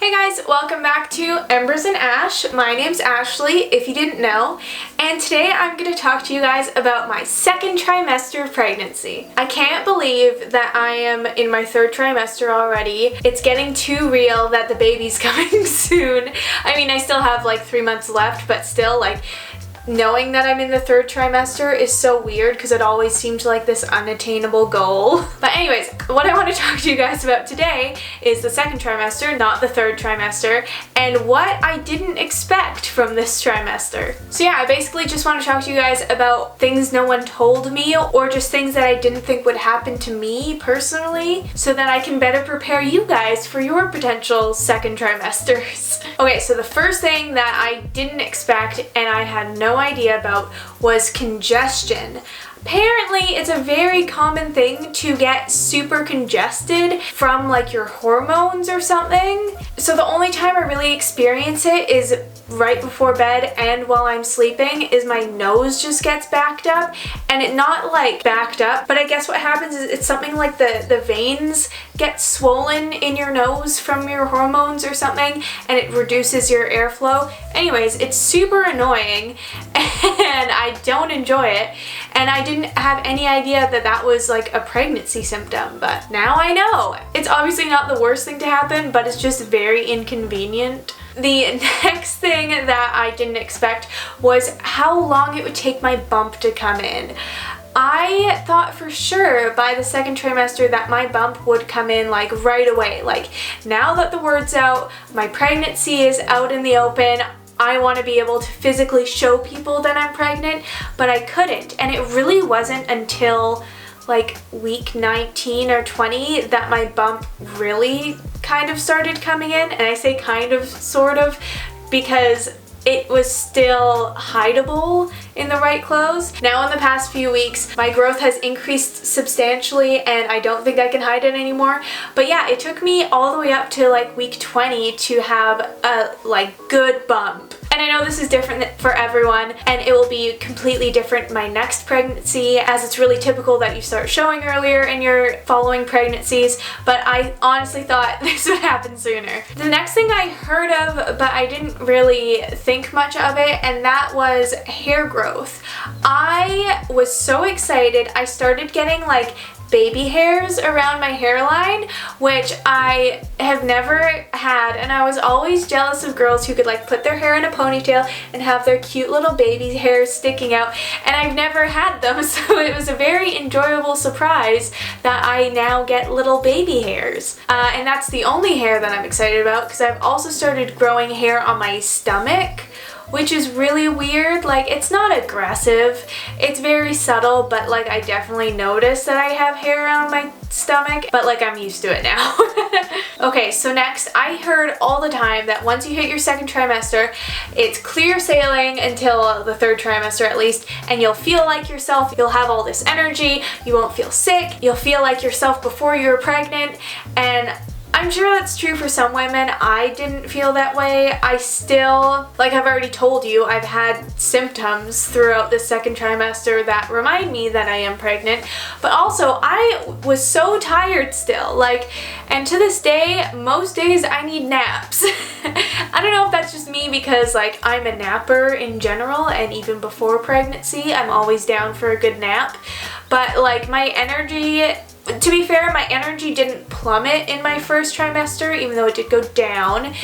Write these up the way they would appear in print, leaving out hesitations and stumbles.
Hey guys, welcome back to Embers and Ash. My name's Ashley, if you didn't know, and today I'm going to talk to you guys about my second trimester of pregnancy. I can't believe that I am in my third trimester already. It's getting too real that the baby's coming soon. I mean, I still have like 3 months left, but still, like, knowing that I'm in the third trimester is so weird because it always seemed like this unattainable goal. But anyways, what I want to talk to you guys about today is the second trimester, not the third trimester, and what I didn't expect from this trimester. So yeah, I basically just want to talk to you guys about things no one told me or just things that I didn't think would happen to me personally so that I can better prepare you guys for your potential second trimesters. Okay, so the first thing that I didn't expect and I had no idea about was congestion. Apparently, it's a very common thing to get super congested from like your hormones or something. So the only time I really experience it is right before bed and while I'm sleeping is my nose just gets backed up, and it not like backed up, but I guess what happens is it's something like the veins get swollen in your nose from your hormones or something, and it reduces your airflow. Anyways, it's super annoying and I don't enjoy it, and I didn't have any idea that that was like a pregnancy symptom, but now I know. It's obviously not the worst thing to happen, but it's just very inconvenient. The next thing that I didn't expect was how long it would take my bump to come in. I thought for sure by the second trimester that my bump would come in like right away. Like, now that the word's out, my pregnancy is out in the open, I want to be able to physically show people that I'm pregnant, but I couldn't. And it really wasn't until like week 19 or 20 that my bump really kind of started coming in. And I say kind of, sort of, because it was still hideable in the right clothes. Now in the past few weeks, my growth has increased substantially and I don't think I can hide it anymore. But yeah, it took me all the way up to like week 20 to have a like good bump. And I know this is different for everyone, and it will be completely different my next pregnancy, as it's really typical that you start showing earlier in your following pregnancies, but I honestly thought this would happen sooner. The next thing I heard of, but I didn't really think much of it, and that was hair growth. I was so excited. I started getting like baby hairs around my hairline, which I have never had, and I was always jealous of girls who could like put their hair in a ponytail and have their cute little baby hairs sticking out, and I've never had them, so it was a very enjoyable surprise that I now get little baby hairs. And that's the only hair that I'm excited about, because I've also started growing hair on my stomach, which is really weird. Like, it's not aggressive, it's very subtle, but like I definitely notice that I have hair on my stomach, but like I'm used to it now. Okay, so next, I heard all the time that once you hit your second trimester, it's clear sailing until the third trimester at least, and you'll feel like yourself, you'll have all this energy, you won't feel sick, you'll feel like yourself before you were pregnant, and I'm sure that's true for some women. I didn't feel that way. I still, like I've already told you, I've had symptoms throughout the second trimester that remind me that I am pregnant, but also I was so tired still, like, and to this day, most days I need naps. I don't know if that's just me because like I'm a napper in general, and even before pregnancy, I'm always down for a good nap, but like my energy, to be fair, my energy didn't plummet in my first trimester, even though it did go down,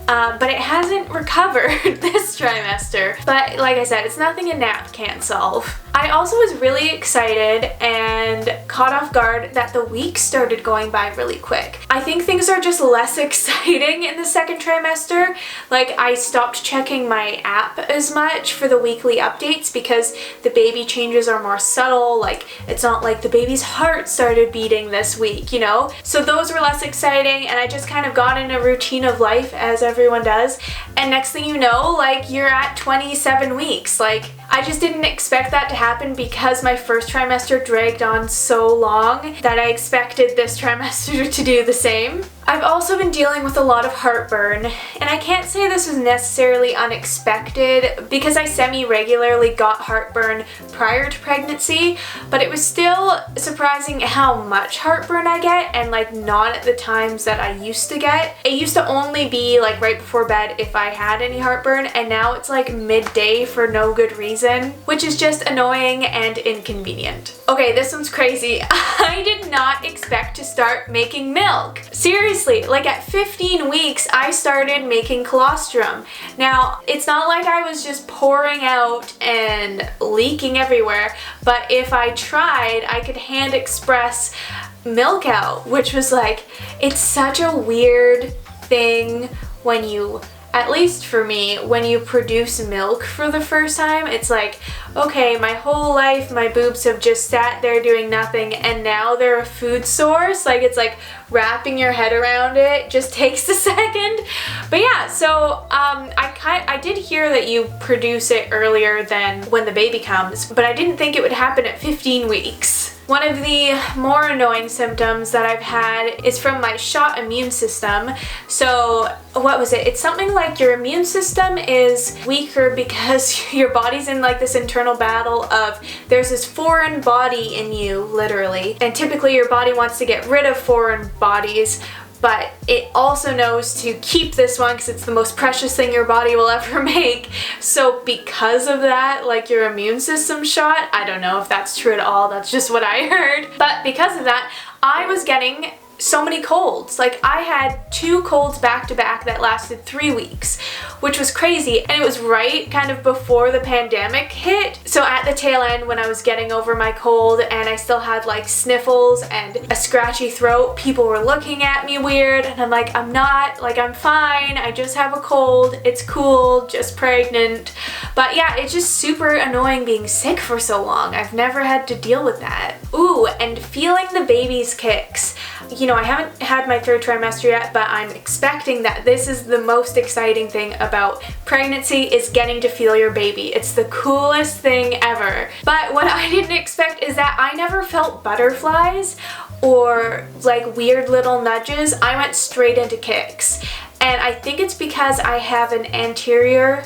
but it hasn't recovered this trimester. But like I said, it's nothing a nap can't solve. I also was really excited and caught off guard that the weeks started going by really quick. I think things are just less exciting in the second trimester. Like, I stopped checking my app as much for the weekly updates because the baby changes are more subtle. Like, it's not like the baby's heart started beating this week, you know? So those were less exciting, and I just kind of got in a routine of life as everyone does. And next thing you know, like, you're at 27 weeks. Like, I just didn't expect that to happen because my first trimester dragged on so long that I expected this trimester to do the same. I've also been dealing with a lot of heartburn, and I can't say this was necessarily unexpected because I semi-regularly got heartburn prior to pregnancy, but it was still surprising how much heartburn I get, and like not at the times that I used to get. It used to only be like right before bed if I had any heartburn, and now it's like midday for no good reason, which is just annoying and inconvenient. Okay, this one's crazy. I did not expect to start making milk. Seriously, like at 15 weeks, I started making colostrum. Now, it's not like I was just pouring out and leaking everywhere, but if I tried, I could hand express milk out, which was like, it's such a weird thing when you, at least for me, when you produce milk for the first time. It's like, okay, my whole life my boobs have just sat there doing nothing, and now they're a food source. Like, it's like wrapping your head around it just takes a second. But yeah, so I did hear that you produce it earlier than when the baby comes, but I didn't think it would happen at 15 weeks. One of the more annoying symptoms that I've had is from my shot immune system. So what was it? It's something like your immune system is weaker because your body's in like this internal battle of there's this foreign body in you, literally. And typically your body wants to get rid of foreign bodies, but it also knows to keep this one because it's the most precious thing your body will ever make. So because of that, like your immune system shot, I don't know if that's true at all, that's just what I heard. But because of that, I was getting so many colds. Like, I had 2 colds back to back that lasted 3 weeks, which was crazy. And it was right kind of before the pandemic hit. So at the tail end, when I was getting over my cold and I still had like sniffles and a scratchy throat, people were looking at me weird, and I'm like, I'm not, like, I'm fine, I just have a cold, it's cool, just pregnant. But yeah, it's just super annoying being sick for so long. I've never had to deal with that. Ooh, and feeling the baby's kicks. You know, I haven't had my 3rd trimester yet, but I'm expecting that this is the most exciting thing about pregnancy, is getting to feel your baby. It's the coolest thing ever. But what I didn't expect is that I never felt butterflies or like weird little nudges. I went straight into kicks. And I think it's because I have an anterior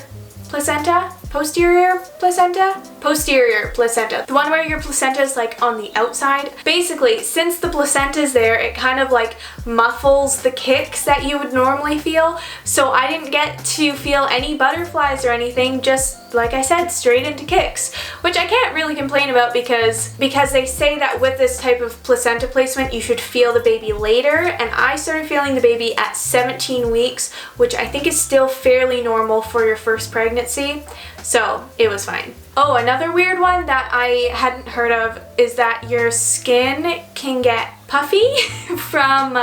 placenta? Posterior placenta? Posterior placenta. The one where your placenta is like on the outside. Basically, since the placenta is there, it kind of like muffles the kicks that you would normally feel. So I didn't get to feel any butterflies or anything, just like I said, straight into kicks. Which I can't really complain about because they say that with this type of placenta placement, you should feel the baby later. And I started feeling the baby at 17 weeks, which I think is still fairly normal for your first pregnancy. So it was fine. Oh, another weird one that I hadn't heard of is that your skin can get puffy from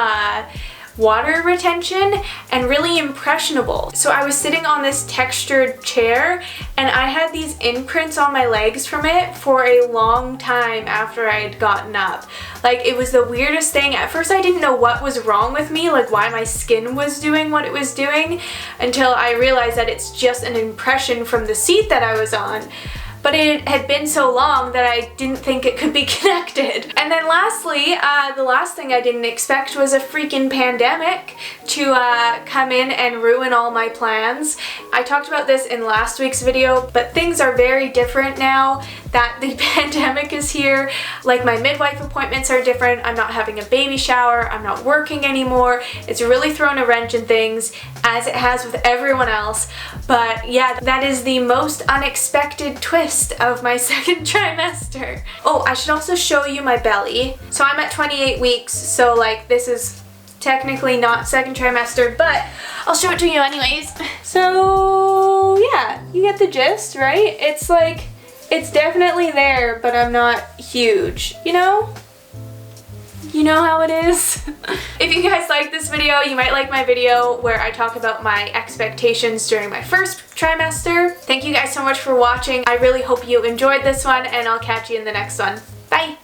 water retention and really impressionable. So I was sitting on this textured chair and I had these imprints on my legs from it for a long time after I had gotten up. Like, it was the weirdest thing. At first I didn't know what was wrong with me, like why my skin was doing what it was doing, until I realized that it's just an impression from the seat that I was on. But it had been so long that I didn't think it could be connected. And then lastly, the last thing I didn't expect was a freaking pandemic to come in and ruin all my plans. I talked about this in last week's video, but things are very different now that the pandemic is here. Like, my midwife appointments are different, I'm not having a baby shower, I'm not working anymore. It's really thrown a wrench in things, as it has with everyone else. But yeah, that is the most unexpected twist of my 2nd trimester. Oh, I should also show you my belly. So I'm at 28 weeks, so like this is technically not 2nd trimester, but I'll show it to you anyways. So yeah, you get the gist, right? It's like, it's definitely there, but I'm not huge, you know? You know how it is. If you guys like this video, you might like my video where I talk about my expectations during my 1st trimester. Thank you guys so much for watching. I really hope you enjoyed this one, and I'll catch you in the next one. Bye!